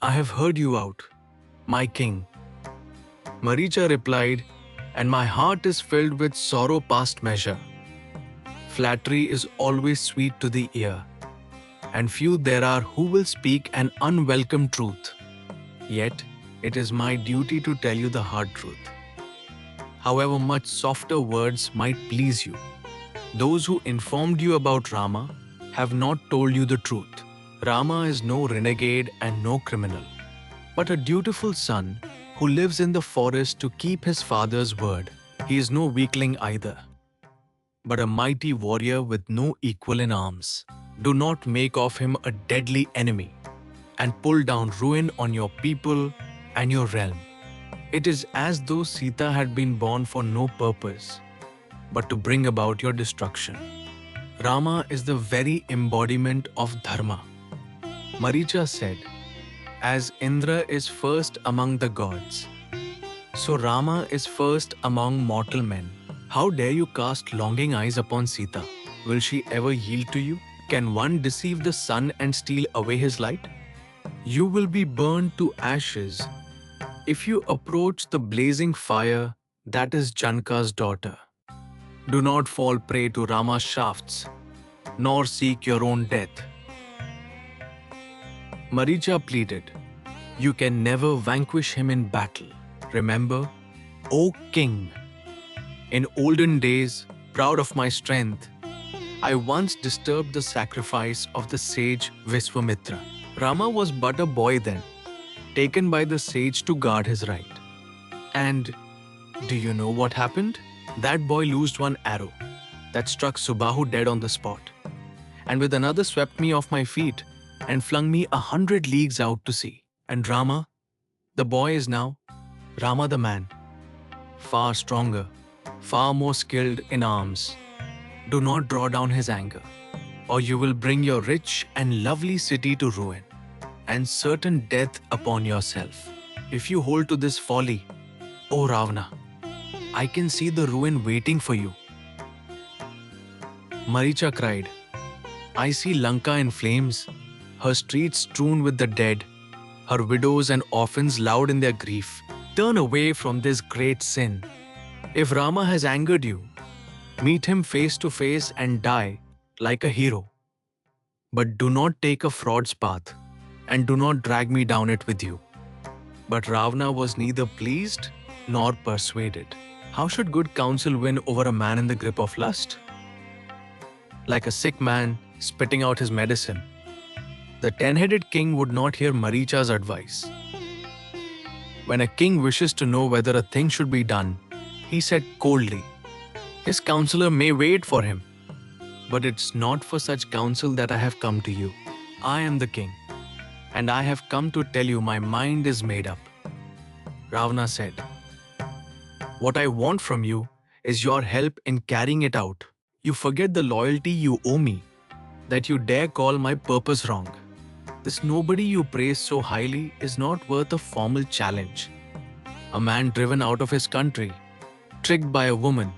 I have heard you out, my king. Maricha replied, and my heart is filled with sorrow past measure. Flattery is always sweet to the ear, and few there are who will speak an unwelcome truth. Yet, it is my duty to tell you the hard truth. However much softer words might please you, those who informed you about Rama have not told you the truth. Rama is no renegade and no criminal, but a dutiful son who lives in the forest to keep his father's word. He is no weakling either, but a mighty warrior with no equal in arms. Do not make of him a deadly enemy and pull down ruin on your people and your realm. It is as though Sita had been born for no purpose, but to bring about your destruction. Rama is the very embodiment of Dharma. Maricha said, as Indra is first among the gods, so Rama is first among mortal men. How dare you cast longing eyes upon Sita? Will she ever yield to you? Can one deceive the sun and steal away his light? You will be burned to ashes if you approach the blazing fire that is Janka's daughter. Do not fall prey to Rama's shafts, nor seek your own death. Maricha pleaded, you can never vanquish him in battle. Remember, O king, in olden days, proud of my strength, I once disturbed the sacrifice of the sage Viswamitra. Rama was but a boy then, taken by the sage to guard his right. And do you know what happened? That boy loosed one arrow that struck Subahu dead on the spot, and with another swept me off my feet and flung me 100 leagues out to sea. And Rama, the boy is now Rama the man, far stronger, far more skilled in arms. Do not draw down his anger, or you will bring your rich and lovely city to ruin and certain death upon yourself. If you hold to this folly, O Ravana, I can see the ruin waiting for you. Maricha cried, I see Lanka in flames, her streets strewn with the dead, her widows and orphans loud in their grief. Turn away from this great sin. If Rama has angered you, meet him face to face and die like a hero. But do not take a fraud's path, and do not drag me down it with you. But Ravana was neither pleased nor persuaded. How should good counsel win over a man in the grip of lust? Like a sick man spitting out his medicine, the 10-headed king would not hear Maricha's advice. When a king wishes to know whether a thing should be done, he said coldly, his counselor may wait for him. But it's not for such counsel that I have come to you. I am the king, and I have come to tell you my mind is made up. Ravana said, what I want from you is your help in carrying it out. You forget the loyalty you owe me, that you dare call my purpose wrong. This nobody you praise so highly is not worth a formal challenge. A man driven out of his country, tricked by a woman,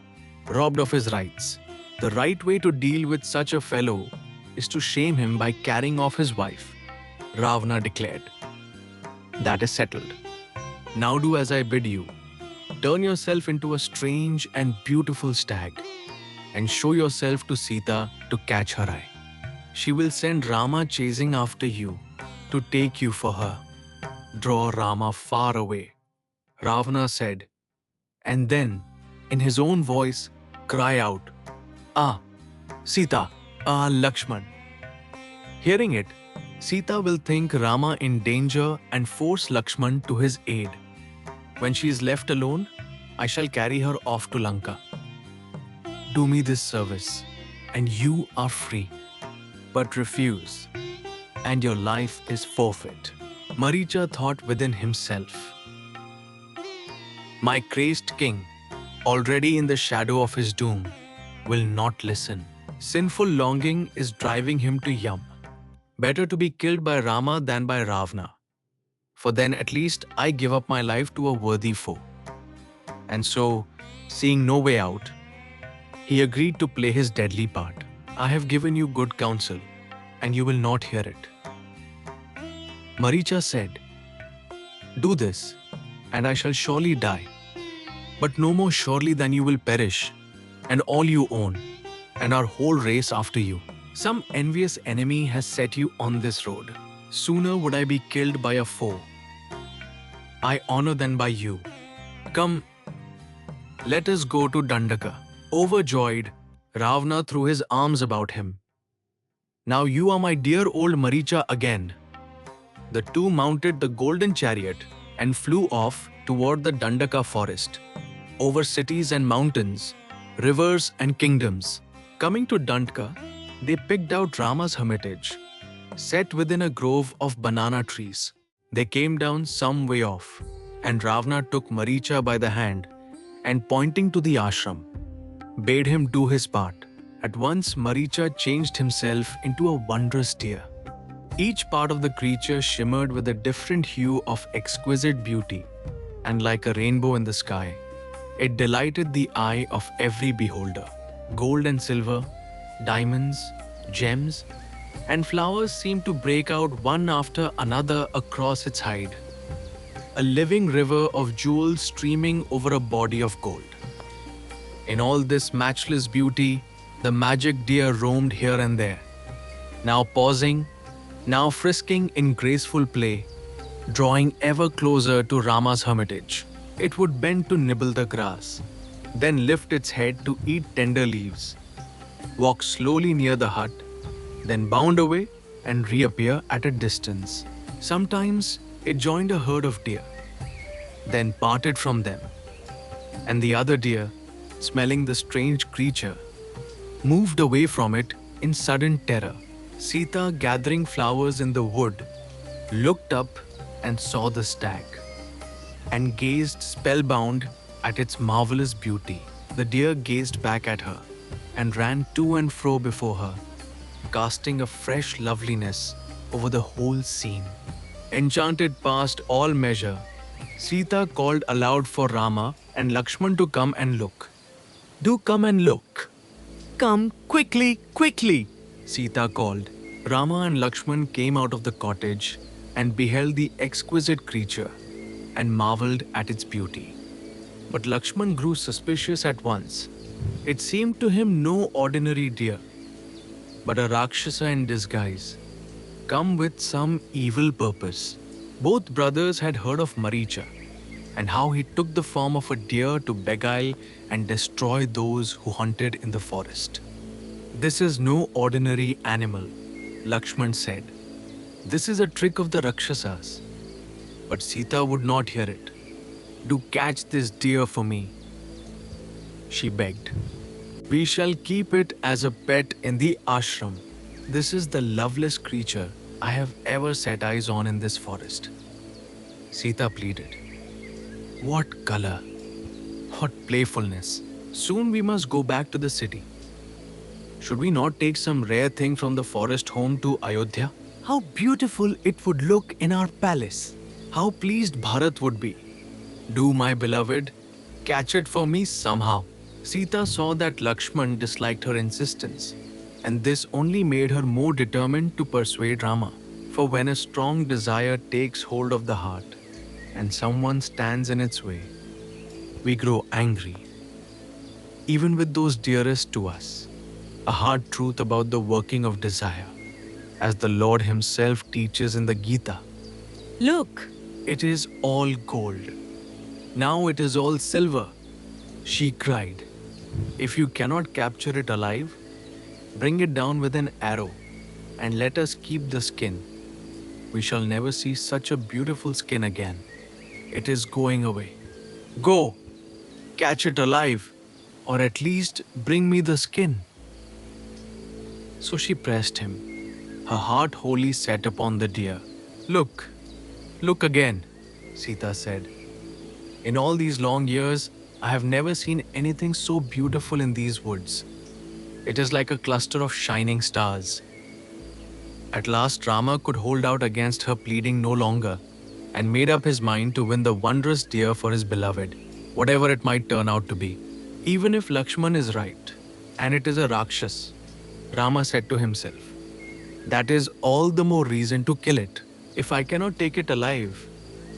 robbed of his rights. The right way to deal with such a fellow is to shame him by carrying off his wife, Ravana declared. That is settled. Now do as I bid you. Turn yourself into a strange and beautiful stag, and show yourself to Sita to catch her eye. She will send Rama chasing after you to take you for her. Draw Rama far away, Ravana said, and then, in his own voice, cry out, Ah, Sita, Ah, Lakshman. Hearing it, Sita will think Rama in danger and force Lakshman to his aid. When she is left alone, I shall carry her off to Lanka. Do me this service, and you are free. But refuse, and your life is forfeit. Maricha thought within himself, my crazed king, already in the shadow of his doom, will not listen. Sinful longing is driving him to Yam. Better to be killed by Rama than by Ravana, for then at least I give up my life to a worthy foe. And so, seeing no way out, he agreed to play his deadly part. I have given you good counsel, and you will not hear it. Maricha said, Do this, and I shall surely die. But no more surely than you will perish, and all you own, and our whole race after you. Some envious enemy has set you on this road. Sooner would I be killed by a foe I honor than by you. Come, let us go to Dandaka. Overjoyed, Ravana threw his arms about him. Now you are my dear old Maricha again. The two mounted the golden chariot and flew off toward the Dandaka forest, over cities and mountains, rivers and kingdoms. Coming to Dandaka, they picked out Rama's hermitage, set within a grove of banana trees. They came down some way off, and Ravana took Maricha by the hand and pointing to the ashram, bade him do his part. At once Maricha changed himself into a wondrous deer. Each part of the creature shimmered with a different hue of exquisite beauty, and like a rainbow in the sky, it delighted the eye of every beholder. Gold and silver, diamonds, gems, and flowers seemed to break out one after another across its hide, a living river of jewels streaming over a body of gold. In all this matchless beauty, the magic deer roamed here and there, now pausing, now frisking in graceful play, drawing ever closer to Rama's hermitage. It would bend to nibble the grass, then lift its head to eat tender leaves, walk slowly near the hut, then bound away and reappear at a distance. Sometimes it joined a herd of deer, then parted from them, and the other deer, smelling the strange creature, moved away from it in sudden terror. Sita, gathering flowers in the wood, looked up and saw the stag, and gazed spellbound at its marvelous beauty. The deer gazed back at her and ran to and fro before her, casting a fresh loveliness over the whole scene. Enchanted past all measure, Sita called aloud for Rama and Lakshman to come and look. Do come and look. Come quickly, quickly, Sita called. Rama and Lakshman came out of the cottage and beheld the exquisite creature and marveled at its beauty. But Lakshman grew suspicious at once. It seemed to him no ordinary deer, but a Rakshasa in disguise, come with some evil purpose. Both brothers had heard of Maricha and how he took the form of a deer to beguile and destroy those who hunted in the forest. This is no ordinary animal, Lakshman said. This is a trick of the Rakshasas. But Sita would not hear it. Do catch this deer for me, she begged. We shall keep it as a pet in the ashram. This is the loveliest creature I have ever set eyes on in this forest, Sita pleaded. What color, what playfulness. Soon we must go back to the city. Should we not take some rare thing from the forest home to Ayodhya? How beautiful it would look in our palace. How pleased Bharat would be. Do, my beloved, catch it for me somehow. Sita saw that Lakshman disliked her insistence, and this only made her more determined to persuade Rama. For when a strong desire takes hold of the heart, and someone stands in its way, we grow angry, even with those dearest to us. A hard truth about the working of desire, as the Lord Himself teaches in the Gita. Look, it is all gold. Now it is all silver, she cried. If you cannot capture it alive, bring it down with an arrow and let us keep the skin. We shall never see such a beautiful skin again. It is going away. Go, catch it alive, or at least bring me the skin. So she pressed him, her heart wholly set upon the deer. Look, look again, Sita said. In all these long years, I have never seen anything so beautiful in these woods. It is like a cluster of shining stars. At last Rama could hold out against her pleading no longer and made up his mind to win the wondrous deer for his beloved, whatever it might turn out to be. Even if Lakshman is right, and it is a Rakshas, Rama said to himself, that is all the more reason to kill it. If I cannot take it alive,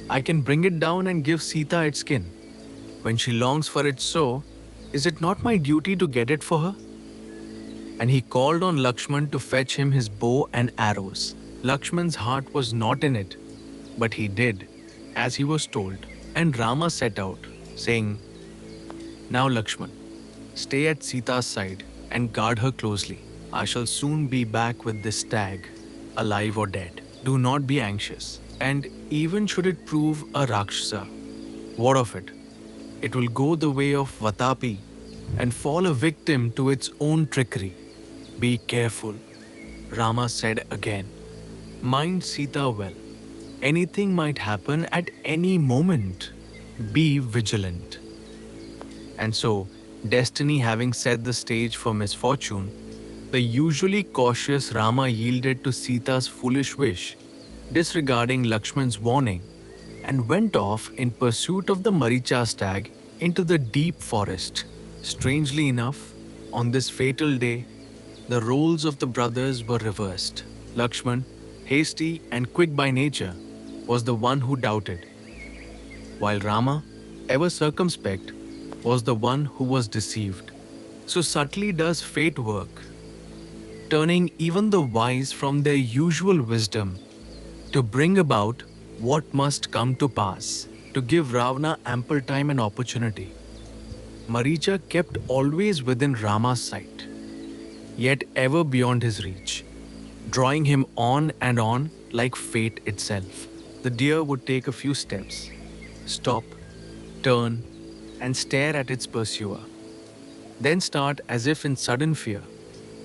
I can bring it down and give Sita its skin. When she longs for it so, is it not my duty to get it for her? And he called on Lakshman to fetch him his bow and arrows. Lakshman's heart was not in it, but he did as he was told. And Rama set out, saying, Now Lakshman, stay at Sita's side and guard her closely. I shall soon be back with this stag, alive or dead. Do not be anxious. And even should it prove a Rakshasa, what of it? It will go the way of Vatapi and fall a victim to its own trickery. Be careful, Rama said again. Mind Sita well. Anything might happen at any moment. Be vigilant. And so, destiny having set the stage for misfortune, the usually cautious Rama yielded to Sita's foolish wish, disregarding Lakshman's warning, and went off in pursuit of the Maricha stag into the deep forest. Strangely enough, on this fatal day, the roles of the brothers were reversed. Lakshman, hasty and quick by nature, was the one who doubted, while Rama, ever circumspect, was the one who was deceived. So subtly does fate work, turning even the wise from their usual wisdom to bring about what must come to pass, to give Ravana ample time and opportunity. Maricha kept always within Rama's sight, yet ever beyond his reach, drawing him on and on like fate itself. The deer would take a few steps, stop, turn, and stare at its pursuer, then start as if in sudden fear,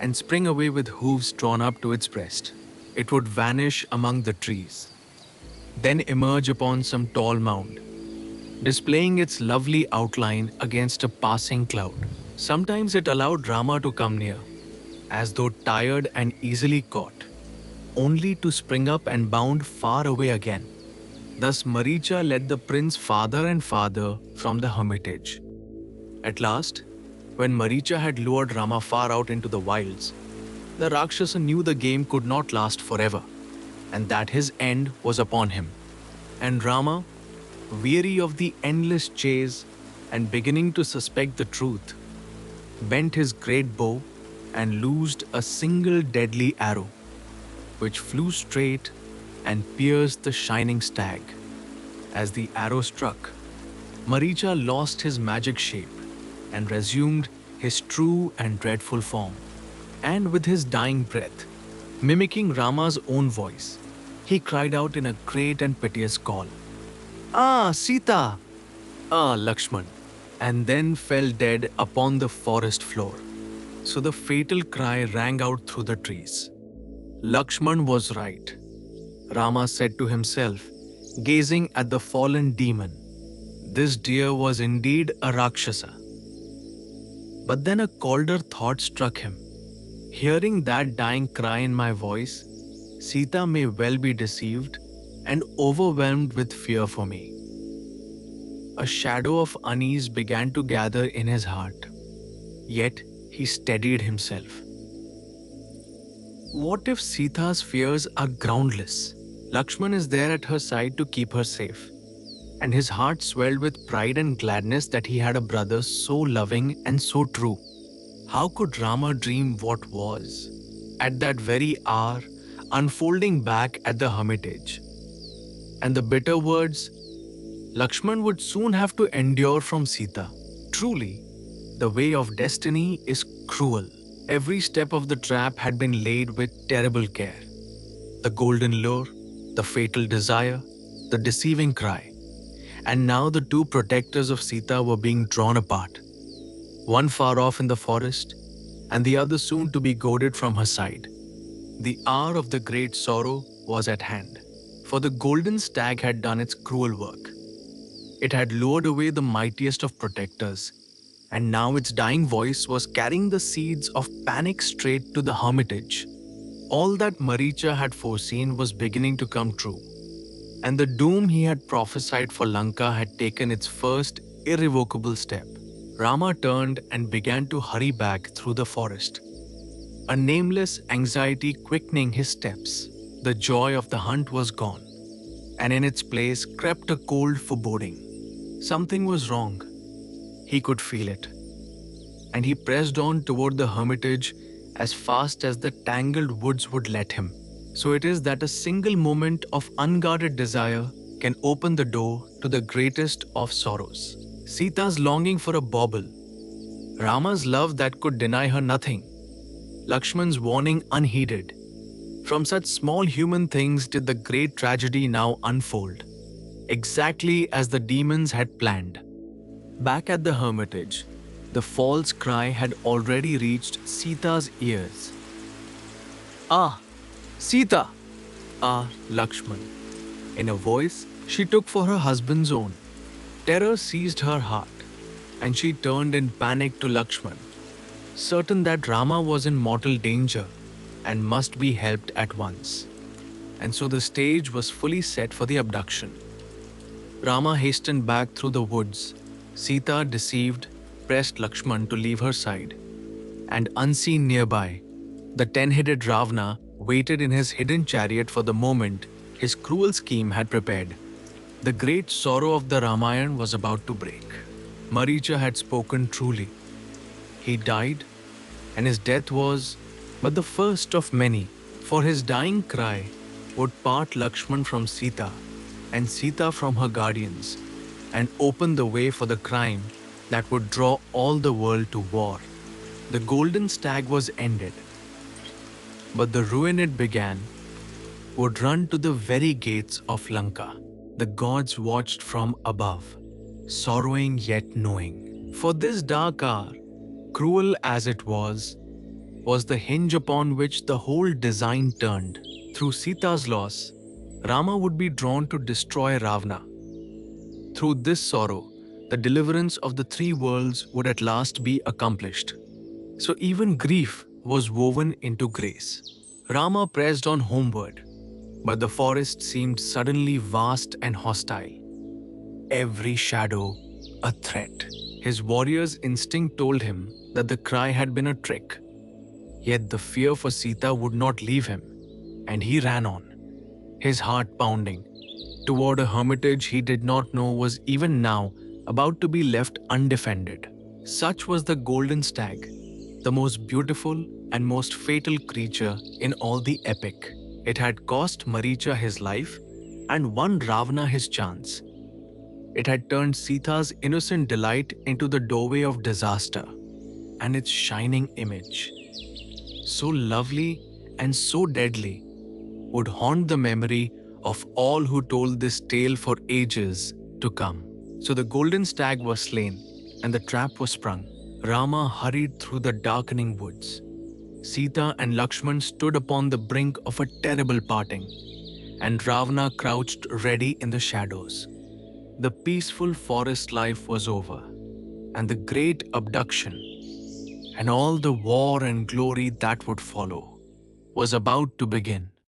and spring away with hooves drawn up to its breast. It would vanish among the trees, then emerge upon some tall mound, displaying its lovely outline against a passing cloud. Sometimes it allowed Rama to come near, as though tired and easily caught, only to spring up and bound far away again. Thus Maricha led the prince farther and farther from the hermitage. At last, when Maricha had lured Rama far out into the wilds, the Rakshasa knew the game could not last forever, and that his end was upon him. And Rama, weary of the endless chase and beginning to suspect the truth, bent his great bow and loosed a single deadly arrow, which flew straight and pierced the shining stag. As the arrow struck, Maricha lost his magic shape and resumed his true and dreadful form. And with his dying breath, mimicking Rama's own voice, he cried out in a great and piteous call, Ah, Sita! Ah, Lakshman! And then fell dead upon the forest floor. So the fatal cry rang out through the trees. Lakshman was right, Rama said to himself, gazing at the fallen demon. This deer was indeed a Rakshasa. But then a colder thought struck him. Hearing that dying cry in my voice, Sita may well be deceived and overwhelmed with fear for me. A shadow of unease began to gather in his heart, yet he steadied himself. What if Sita's fears are groundless? Lakshman is there at her side to keep her safe, and his heart swelled with pride and gladness that he had a brother so loving and so true. How could Rama dream what was, at that very hour, unfolding back at the hermitage? And the bitter words Lakshman would soon have to endure from Sita. Truly, the way of destiny is cruel. Every step of the trap had been laid with terrible care. The golden lure, the fatal desire, the deceiving cry. And now the two protectors of Sita were being drawn apart, one far off in the forest, and the other soon to be goaded from her side. The hour of the great sorrow was at hand, for the golden stag had done its cruel work. It had lured away the mightiest of protectors, and now its dying voice was carrying the seeds of panic straight to the hermitage. All that Maricha had foreseen was beginning to come true, and the doom he had prophesied for Lanka had taken its first irrevocable step. Rama turned and began to hurry back through the forest, a nameless anxiety quickening his steps. The joy of the hunt was gone. and in its place crept a cold foreboding. Something was wrong. He could feel it, and he pressed on toward the hermitage as fast as the tangled woods would let him. So it is that a single moment of unguarded desire can open the door to the greatest of sorrows. Sita's longing for a bauble, Rama's love that could deny her nothing, Lakshman's warning unheeded. From such small human things did the great tragedy now unfold, exactly as the demons had planned. Back at the hermitage, the false cry had already reached Sita's ears. Ah, Sita! Ah, Lakshman. In a voice she took for her husband's own. Terror seized her heart, and she turned in panic to Lakshman, certain that Rama was in mortal danger and must be helped at once. And so the stage was fully set for the abduction. Rama hastened back through the woods. Sita, deceived, pressed Lakshman to leave her side. And unseen nearby, the ten-headed Ravana waited in his hidden chariot for the moment his cruel scheme had prepared. The great sorrow of the Ramayana was about to break. Maricha had spoken truly. He died, and his death was but the first of many, for his dying cry would part Lakshman from Sita and Sita from her guardians, and open the way for the crime that would draw all the world to war. The Golden Stag was ended, but the ruin it began would run to the very gates of Lanka. The gods watched from above, sorrowing yet knowing. For this dark hour, cruel as it was the hinge upon which the whole design turned. Through Sita's loss, Rama would be drawn to destroy Ravana. Through this sorrow, the deliverance of the three worlds would at last be accomplished. So even grief was woven into grace. Rama pressed on homeward, but the forest seemed suddenly vast and hostile. Every shadow a threat. His warrior's instinct told him that the cry had been a trick. Yet the fear for Sita would not leave him, and he ran on, his heart pounding, toward a hermitage he did not know was even now about to be left undefended. Such was the Golden Stag, the most beautiful and most fatal creature in all the epic. It had cost Maricha his life and won Ravana his chance. It had turned Sita's innocent delight into the doorway of disaster, and its shining image, so lovely and so deadly, would haunt the memory of all who told this tale for ages to come. So the Golden Stag was slain, and the trap was sprung. Rama hurried through the darkening woods. Sita and Lakshman stood upon the brink of a terrible parting, and Ravana crouched ready in the shadows. The peaceful forest life was over, and the great abduction, and all the war and glory that would follow, was about to begin.